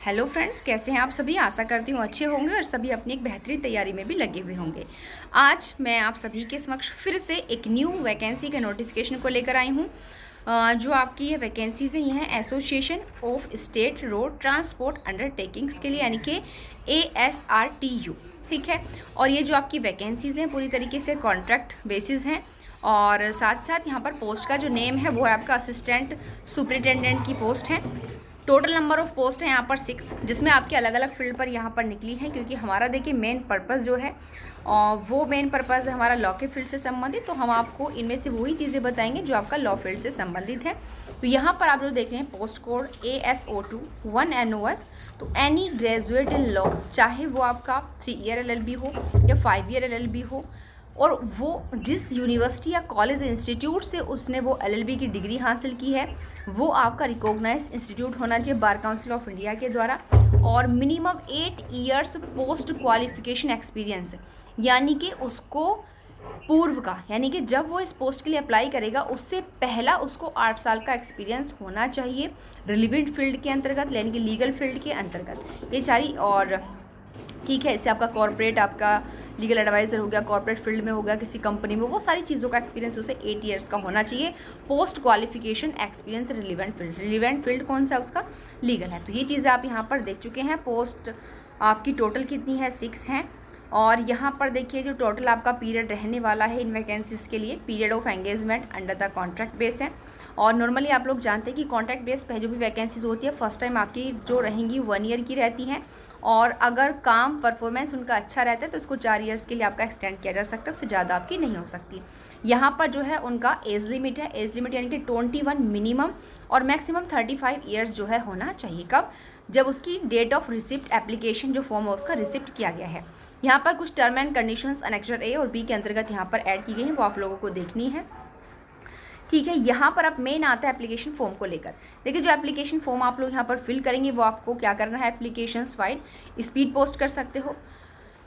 Hello friends, कैसे हैं आप सभी। आशा करती हूँ अच्छे होंगे और सभी अपनी एक बेहतरीन तैयारी में भी लगे हुए होंगे। आज मैं आप सभी के समक्ष फिर से एक न्यू वैकेंसी के नोटिफिकेशन को लेकर आई हूँ। जो आपकी ये वैकेंसीज हैं ये हैं association of state road transport undertakings के लिए, यानी कि ASRTU। ठीक है, और ये जो आपकी वैकेंसीज हैं पूरी तरीके से कॉन्ट्रैक्ट बेसिस हैं। और साथ साथ यहाँ पर पोस्ट का जो नेम है वो है आपका असिस्टेंट सुपरिटेंडेंट की पोस्ट है। टोटल नंबर ऑफ पोस्ट है यहाँ पर 6, जिसमें आपके अलग अलग फील्ड पर यहाँ पर निकली है, क्योंकि हमारा देखिए मेन पर्पस जो है वो मेन पर्पस है हमारा लॉ के फील्ड से संबंधित। तो हम आपको इनमें से वही चीज़ें बताएंगे जो आपका लॉ फील्ड से संबंधित है। तो यहाँ पर आप जो देख रहे हैं पोस्ट कोड ASO2 1NOS। तो एनी ग्रेजुएट इन लॉ, चाहे वो आपका 3 ईयर LLB हो या 5 ईयर LLB हो, और वो जिस यूनिवर्सिटी या कॉलेज इंस्टीट्यूट से उसने वो LLB की डिग्री हासिल की है वो आपका रिकॉग्नाइज इंस्टीट्यूट होना चाहिए बार काउंसिल ऑफ इंडिया के द्वारा। और minimum 8 years post qualification experience, यानी कि उसको पूर्व का, यानी कि जब वो इस पोस्ट के लिए अप्लाई करेगा उससे पहला उसको 8 साल का एक्सपीरियंस होना चाहिए रिलेवेंट फील्ड के अंतर्गत, यानी कि लीगल फील्ड के अंतर्गत। ये सारी, और ठीक है, इससे आपका कॉर्पोरेट, आपका लीगल एडवाइज़र हो गया, कॉर्पोरेट फील्ड में हो गया, किसी कंपनी में, वो सारी चीज़ों का एक्सपीरियंस उसे 8 ईयर्स का होना चाहिए। Post qualification experience relevant field कौन सा उसका, लीगल है। तो ये चीज़ें आप यहाँ पर देख चुके हैं। पोस्ट आपकी टोटल कितनी है, 6 हैं। और यहाँ पर देखिए जो टोटल आपका पीरियड रहने वाला है इन वैकेंसीज़ के लिए, period of engagement under the contract base है। और नॉर्मली आप लोग जानते हैं कि कॉन्ट्रैक्ट बेस पे जो भी वैकेंसीज होती है फर्स्ट टाइम आपकी जो रहेंगी 1 ईयर की रहती हैं, और अगर काम परफॉर्मेंस उनका अच्छा रहता है तो इसको 4 ईयर्स के लिए आपका एक्सटेंड किया जा सकता है, उससे ज़्यादा आपकी नहीं हो सकती। यहाँ पर जो है उनका एज लिमिट है, एज लिमिट यानी कि 21 मिनिमम और मैक्सिमम 35 ईयर्स जो है होना चाहिए। कब, जब उसकी डेट ऑफ रिसिप्ट एप्लीकेशन जो फॉर्म है उसका रिसिप्ट किया गया है। यहाँ पर कुछ term and conditions annexure A और B के अंतर्गत यहाँ पर ऐड की गई हैं, वो आप लोगों को देखनी है। ठीक है, यहाँ पर अब मेन आता है एप्लीकेशन फॉर्म को लेकर। देखिए जो एप्लीकेशन फॉर्म आप लोग यहाँ पर फिल करेंगे वो आपको क्या करना है, एप्लीकेशन फाइल स्पीड पोस्ट कर सकते हो।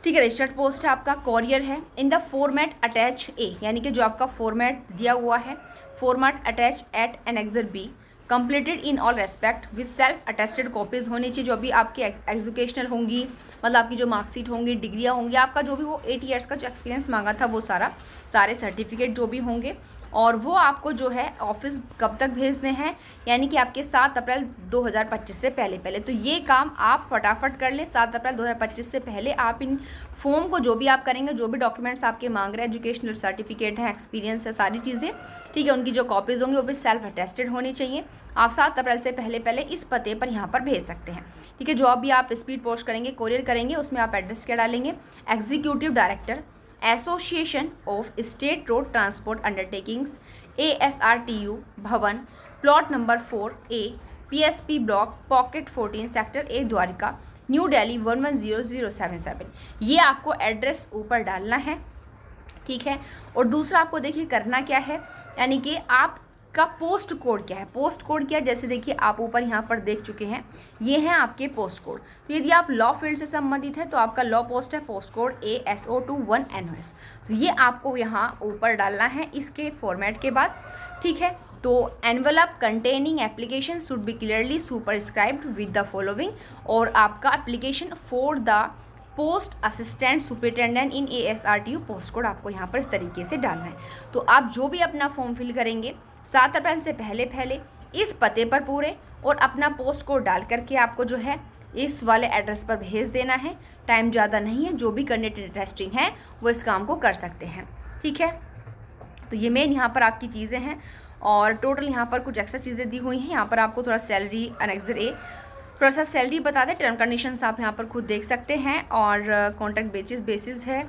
ठीक है, रजिस्टर्ड पोस्ट है आपका, कॉरियर है, in the format attach A, यानी कि जो आपका फॉर्मेट दिया हुआ है, format attach eight annexure B, completed in all respect with self attested copies होनी चाहिए। जो भी आपकी एजुकेशनल होंगी, मतलब आपकी जो मार्कशीट होंगी, डिग्रियाँ होंगी, आपका जो भी वो 8 ईयर्स का जो एक्सपीरियंस मांगा था वो सारे सर्टिफिकेट जो भी होंगे, और वो आपको जो है ऑफिस कब तक भेजने हैं, यानी कि आपके 7 अप्रैल 2025 से पहले। तो ये काम आप फटाफट कर लें, 7 अप्रैल 2025 से पहले आप इन फॉर्म को जो भी आप करेंगे, जो भी डॉक्यूमेंट्स आपके मांग रहे हैं, एजुकेशनल सर्टिफिकेट है, एक्सपीरियंस है, सारी चीज़ें, ठीक है, उनकी जो कॉपीज़ होंगी वो भी सेल्फ अटेस्टेड होनी चाहिए। आप 7 अप्रैल से पहले इस पते पर यहाँ पर भेज सकते हैं। ठीक है, जो भी आप स्पीड पोस्ट करेंगे, कोरियर करेंगे, उसमें आप एड्रेस क्या डालेंगे, executive director association of state road transport undertakings ASRTU Bhawan, plot number 4A, PSP block, pocket 14, sector A, Dwarka, new Delhi 110077। ये आपको एड्रेस ऊपर डालना है। ठीक है, और दूसरा आपको देखिए करना क्या है, यानी कि आप का पोस्ट कोड क्या है। पोस्ट कोड क्या है, जैसे देखिए आप ऊपर यहाँ पर देख चुके हैं, ये हैं आपके पोस्ट कोड। तो यदि आप लॉ फील्ड से संबंधित है तो आपका लॉ पोस्ट है पोस्ट कोड ASO2 1NOS। तो ये आपको यहाँ ऊपर डालना है इसके फॉर्मेट के बाद। ठीक है, तो envelope containing application should be clearly superscribed with the following, और आपका application for the post assistant superintendent in ASRTU post code आपको यहाँ पर इस तरीके से डालना है। तो आप जो भी अपना फॉर्म फिल करेंगे 7 अप्रैल से पहले इस पते पर पूरे और अपना पोस्ट कोड डाल करके आपको जो है इस वाले एड्रेस पर भेज देना है। टाइम ज़्यादा नहीं है, जो भी कैंडिडेट इंटरेस्टिंग है वो इस काम को कर सकते हैं। ठीक है, तो ये मेन यहाँ पर आपकी चीज़ें हैं, और टोटल यहाँ पर कुछ एक्स्ट्रा चीज़ें दी हुई हैं। यहाँ पर आपको थोड़ा सैलरी अनेक्सर A, थोड़ा सा सैलरी बता दें, टर्म कंडीशंस आप यहाँ पर खुद देख सकते हैं, और कॉन्ट्रैक्ट बेसिस है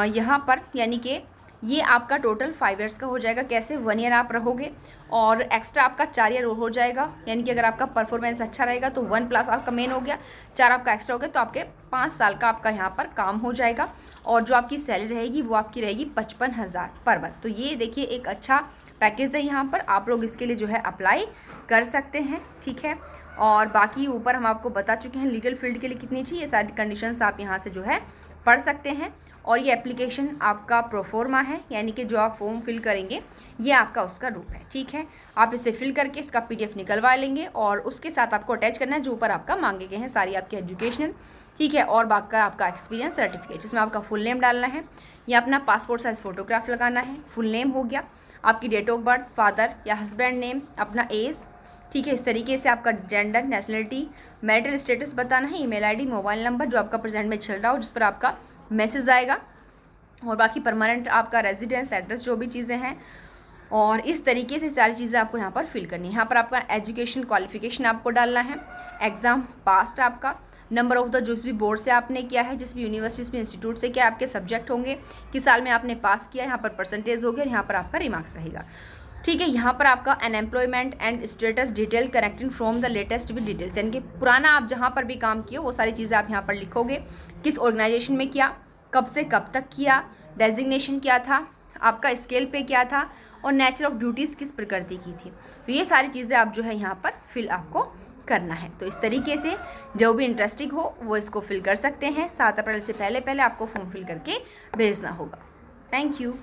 यहाँ पर, यानी कि ये आपका टोटल 5 ईयर्स का हो जाएगा। कैसे, 1 ईयर आप रहोगे और एक्स्ट्रा आपका 4 ईयर हो जाएगा, यानी कि अगर आपका परफॉर्मेंस अच्छा रहेगा तो 1 प्लस आपका मेन हो गया, 4 आपका एक्स्ट्रा हो गया, तो आपके 5 साल का आपका यहाँ पर काम हो जाएगा। और जो आपकी सैलरी रहेगी वो आपकी रहेगी 55,000 पर मंथ। तो ये देखिए एक अच्छा पैकेज है, यहाँ पर आप लोग इसके लिए जो है अप्लाई कर सकते हैं। ठीक है, और बाकी ऊपर हम आपको बता चुके हैं लीगल फील्ड के लिए कितनी चाहिए, ये सारी कंडीशंस आप यहाँ से जो है पढ़ सकते हैं। और ये एप्लीकेशन आपका प्रोफोर्मा है, यानी कि जो आप फॉर्म फिल करेंगे ये आपका उसका रूप है, ठीक है। आप इसे फिल करके इसका PDF निकलवा लेंगे और उसके साथ आपको अटैच करना है जो ऊपर आपका मांगे गए हैं सारी आपकी एजुकेशनल, ठीक है, और बाकी आपका एक्सपीरियंस सर्टिफिकेट, जिसमें आपका फुल नेम डालना है या अपना पासपोर्ट साइज फोटोग्राफ लगाना है। फुल नेम हो गया, आपकी डेट ऑफ बर्थ, फादर या हस्बैंड नेम, अपना एज, ठीक है, इस तरीके से आपका जेंडर, नेशनलिटी, मैरिटल स्टेटस बताना है, ईमेल आईडी, मोबाइल नंबर जो आपका प्रेजेंट में चल रहा हो जिस पर आपका मैसेज आएगा, और बाकी परमानेंट आपका रेजिडेंस एड्रेस जो भी चीज़ें हैं। और इस तरीके से सारी चीज़ें आपको यहाँ पर फिल करनी है। यहाँ पर आपका एजुकेशन क्वालिफिकेशन आपको डालना है, एग्ज़ाम पास्ट आपका, नंबर ऑफ द जिस भी बोर्ड से आपने किया है, जिस भी यूनिवर्सिटी, जिस भी इंस्टीट्यूट से किया, आपके सब्जेक्ट होंगे, किस साल में आपने पास किया, यहाँ पर परसेंटेज हो गया, यहाँ पर आपका रिमार्क्स रहेगा, ठीक है। यहाँ पर आपका unemployment and status detail correcting from the latest with details, यानी कि पुराना आप जहाँ पर भी काम किए वो सारी चीज़ें आप यहाँ पर लिखोगे, किस ऑर्गेनाइजेशन में किया, कब से कब तक किया, डेजिग्नेशन क्या था, आपका स्केल पे क्या था, और नेचर ऑफ ड्यूटीज़ किस प्रकृति की थी। तो ये सारी चीज़ें आप जो है यहाँ पर फिल आपको करना है। तो इस तरीके से जो भी इंटरेस्टिंग हो वो इसको फिल कर सकते हैं। 7 अप्रैल से पहले आपको फॉर्म फिल करके भेजना होगा। Thank you.